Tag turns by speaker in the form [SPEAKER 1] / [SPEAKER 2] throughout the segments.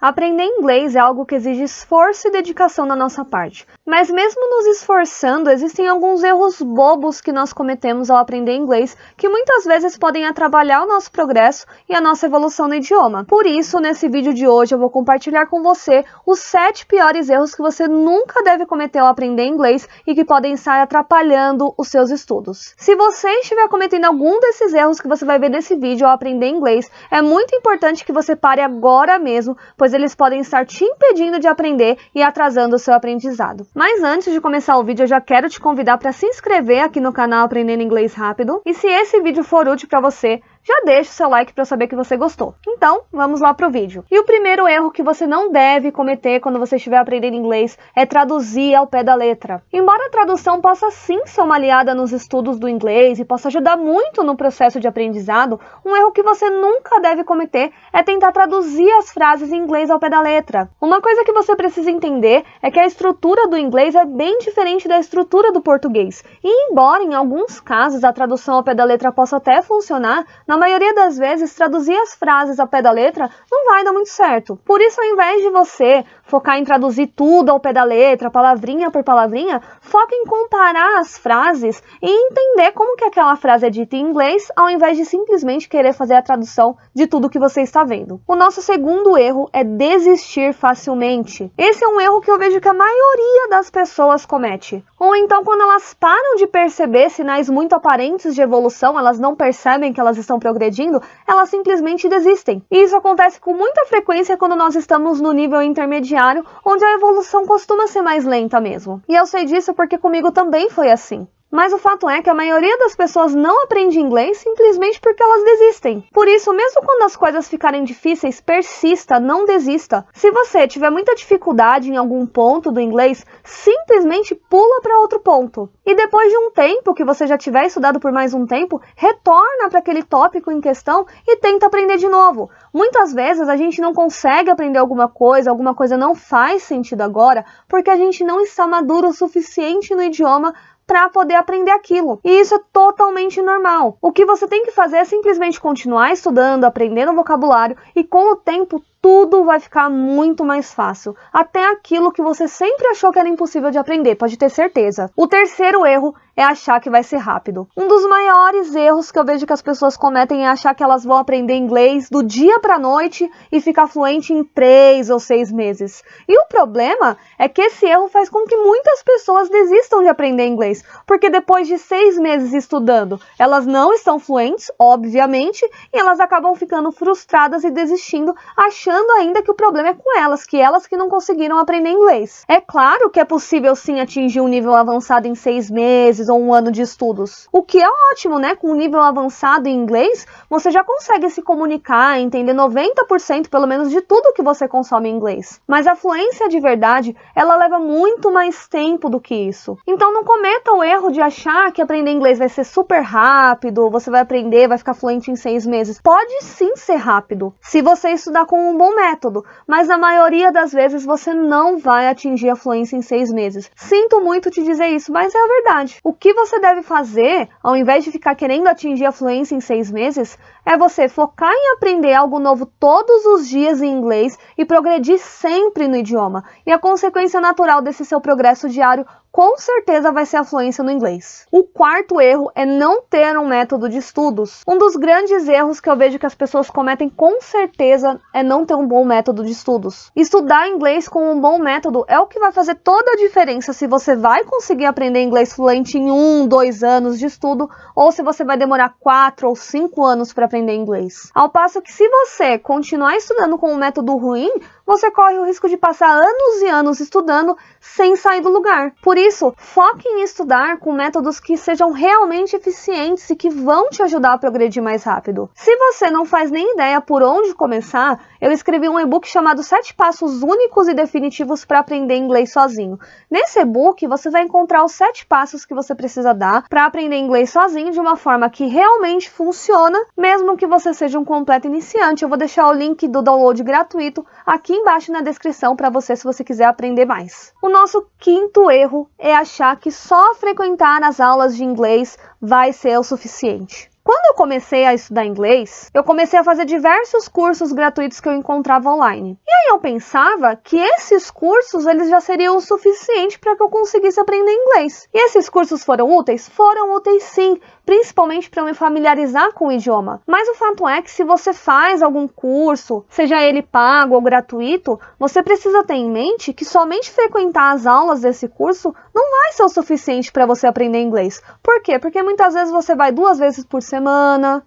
[SPEAKER 1] Aprender inglês é algo que exige esforço e dedicação da nossa parte. Mas mesmo nos esforçando, existem alguns erros bobos que nós cometemos ao aprender inglês, que muitas vezes podem atrapalhar o nosso progresso e a nossa evolução no idioma. Por isso, nesse vídeo de hoje, eu vou compartilhar com você os 7 piores erros que você nunca deve cometer ao aprender inglês e que podem estar atrapalhando os seus estudos. Se você estiver cometendo algum desses erros que você vai ver nesse vídeo ao aprender inglês, é muito importante que você pare agora mesmo, pois eles podem estar te impedindo de aprender e atrasando o seu aprendizado. Mas antes de começar o vídeo, eu já quero te convidar para se inscrever aqui no canal Aprendendo Inglês Rápido. E se esse vídeo for útil para você, já deixa o seu like para eu saber que você gostou. Então, vamos lá pro vídeo. E o primeiro erro que você não deve cometer quando você estiver aprendendo inglês é traduzir ao pé da letra. Embora a tradução possa sim ser uma aliada nos estudos do inglês e possa ajudar muito no processo de aprendizado, um erro que você nunca deve cometer é tentar traduzir as frases em inglês ao pé da letra. Uma coisa que você precisa entender é que a estrutura do inglês é bem diferente da estrutura do português. E embora em alguns casos a tradução ao pé da letra possa até funcionar, na maioria das vezes, traduzir as frases ao pé da letra não vai dar muito certo. Por isso, ao invés de você focar em traduzir tudo ao pé da letra, palavrinha por palavrinha, foca em comparar as frases e entender como que aquela frase é dita em inglês, ao invés de simplesmente querer fazer a tradução de tudo que você está vendo. O nosso segundo erro é desistir facilmente. Esse é um erro que eu vejo que a maioria das pessoas comete. Ou então, quando elas param de perceber sinais muito aparentes de evolução, elas não percebem que elas estão progredindo, elas simplesmente desistem. E isso acontece com muita frequência quando nós estamos no nível intermediário, onde a evolução costuma ser mais lenta mesmo. E eu sei disso porque comigo também foi assim. Mas o fato é que a maioria das pessoas não aprende inglês simplesmente porque elas desistem. Por isso, mesmo quando as coisas ficarem difíceis, persista, não desista. Se você tiver muita dificuldade em algum ponto do inglês, simplesmente pula para outro ponto. E depois de um tempo, que você já tiver estudado por mais um tempo, retorna para aquele tópico em questão e tenta aprender de novo. Muitas vezes a gente não consegue aprender alguma coisa não faz sentido agora, porque a gente não está maduro o suficiente no idioma para poder aprender aquilo. E isso é totalmente normal. O que você tem que fazer é simplesmente continuar estudando, aprendendo vocabulário e com o tempo tudo vai ficar muito mais fácil. Até aquilo que você sempre achou que era impossível de aprender, pode ter certeza. O terceiro erro é achar que vai ser rápido. Um dos maiores erros que eu vejo que as pessoas cometem é achar que elas vão aprender inglês do dia para a noite e ficar fluente em 3 ou 6 meses. E o problema é que esse erro faz com que muitas pessoas desistam de aprender inglês, porque depois de 6 meses estudando, elas não estão fluentes, obviamente, e elas acabam ficando frustradas e desistindo, achando ainda que o problema é com elas que não conseguiram aprender inglês. É claro que é possível sim atingir um nível avançado em 6 meses ou 1 ano de estudos, o que é ótimo, né? Com um nível avançado em inglês, você já consegue se comunicar, entender 90% pelo menos de tudo que você consome em inglês. Mas a fluência de verdade, ela leva muito mais tempo do que isso. Então não cometa o erro de achar que aprender inglês vai ser super rápido, você vai aprender, vai ficar fluente em 6 meses. Pode sim ser rápido, se você estudar com um bom método, mas na maioria das vezes você não vai atingir a fluência em 6 meses. Sinto muito te dizer isso, mas é a verdade. O que você deve fazer, ao invés de ficar querendo atingir a fluência em 6 meses, é você focar em aprender algo novo todos os dias em inglês e progredir sempre no idioma. E a consequência natural desse seu progresso diário com certeza vai ser a fluência no inglês. O quarto erro é não ter um método de estudos. Um dos grandes erros que eu vejo que as pessoas cometem com certeza é não ter um bom método de estudos. Estudar inglês com um bom método é o que vai fazer toda a diferença se você vai conseguir aprender inglês fluente em 1, 2 anos de estudo ou se você vai demorar 4 ou 5 anos para aprender inglês. Ao passo que se você continuar estudando com um método ruim, você corre o risco de passar anos e anos estudando sem sair do lugar. Por isso, foque em estudar com métodos que sejam realmente eficientes e que vão te ajudar a progredir mais rápido. Se você não faz nem ideia por onde começar, eu escrevi um e-book chamado 7 passos únicos e definitivos para aprender inglês sozinho. Nesse e-book, você vai encontrar os 7 passos que você precisa dar para aprender inglês sozinho de uma forma que realmente funciona, mesmo que você seja um completo iniciante. Eu vou deixar o link do download gratuito aqui embaixo na descrição para você se você quiser aprender mais. O nosso quinto erro é achar que só frequentar as aulas de inglês vai ser o suficiente. Quando eu comecei a estudar inglês, eu comecei a fazer diversos cursos gratuitos que eu encontrava online. E aí eu pensava que esses cursos eles já seriam o suficiente para que eu conseguisse aprender inglês. E esses cursos foram úteis? Foram úteis sim, principalmente para eu me familiarizar com o idioma. Mas o fato é que se você faz algum curso, seja ele pago ou gratuito, você precisa ter em mente que somente frequentar as aulas desse curso não vai ser o suficiente para você aprender inglês. Por quê? Porque muitas vezes você vai 2 vezes por semana,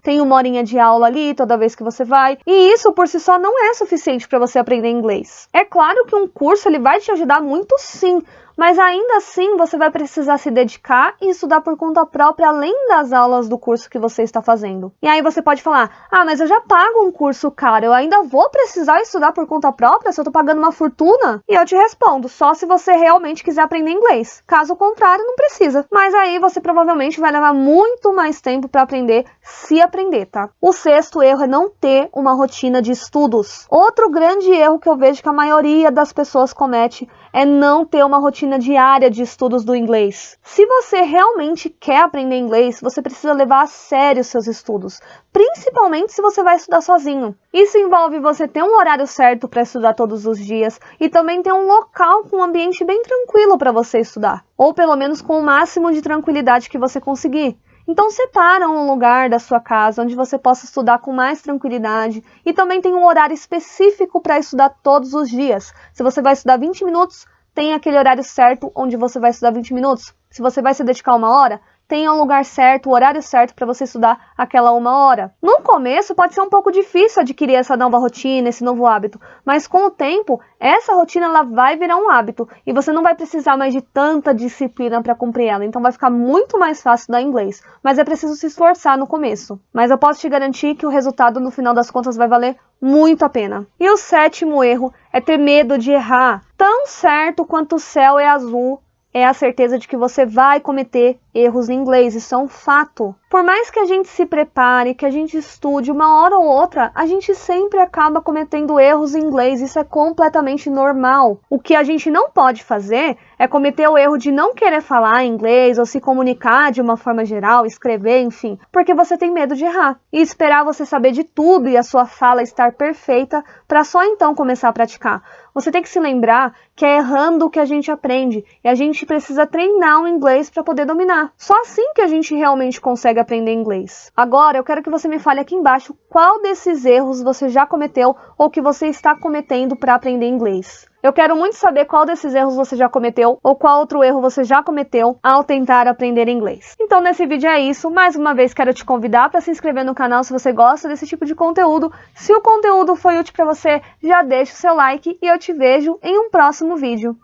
[SPEAKER 1] tem 1 horinha de aula ali toda vez que você vai, e isso por si só não é suficiente para você aprender inglês. É claro que um curso ele vai te ajudar muito sim, mas ainda assim você vai precisar se dedicar e estudar por conta própria além das aulas do curso que você está fazendo. E aí você pode falar, mas eu já pago um curso caro, eu ainda vou precisar estudar por conta própria se eu tô pagando uma fortuna? E eu te respondo, só se você realmente quiser aprender inglês. Caso contrário, não precisa. Mas aí você provavelmente vai levar muito mais tempo para aprender, se aprender, tá? O 6º erro é não ter uma rotina de estudos. Outro grande erro que eu vejo que a maioria das pessoas comete é não ter uma rotina diária de estudos do inglês. Se você realmente quer aprender inglês, você precisa levar a sério os seus estudos, principalmente se você vai estudar sozinho. Isso envolve você ter um horário certo para estudar todos os dias e também ter um local com um ambiente bem tranquilo para você estudar, ou pelo menos com o máximo de tranquilidade que você conseguir. Então separa um lugar da sua casa onde você possa estudar com mais tranquilidade e também tem um horário específico para estudar todos os dias. Se você vai estudar 20 minutos, tem aquele horário certo onde você vai estudar 20 minutos. Se você vai se dedicar 1 hora, tenha um lugar certo, o horário certo para você estudar aquela 1 hora. No começo pode ser um pouco difícil adquirir essa nova rotina, esse novo hábito, mas com o tempo, essa rotina ela vai virar um hábito e você não vai precisar mais de tanta disciplina para cumprir ela, então vai ficar muito mais fácil estudar inglês, mas é preciso se esforçar no começo. Mas eu posso te garantir que o resultado no final das contas vai valer muito a pena. E o 7º erro é ter medo de errar. Tão certo quanto o céu é azul, é a certeza de que você vai cometer erros em inglês, isso é um fato. Por mais que a gente se prepare, que a gente estude, uma hora ou outra, a gente sempre acaba cometendo erros em inglês, isso é completamente normal. O que a gente não pode fazer é cometer o erro de não querer falar inglês ou se comunicar de uma forma geral, escrever, enfim, porque você tem medo de errar. E esperar você saber de tudo e a sua fala estar perfeita para só então começar a praticar. Você tem que se lembrar que é errando que a gente aprende e a gente precisa treinar o inglês para poder dominar. Só assim que a gente realmente consegue aprender inglês. Agora, eu quero que você me fale aqui embaixo qual desses erros você já cometeu ou que você está cometendo para aprender inglês. Eu quero muito saber qual desses erros você já cometeu ou qual outro erro você já cometeu ao tentar aprender inglês. Então, nesse vídeo é isso. Mais uma vez, quero te convidar para se inscrever no canal se você gosta desse tipo de conteúdo. Se o conteúdo foi útil para você, já deixa o seu like e eu te vejo em um próximo vídeo.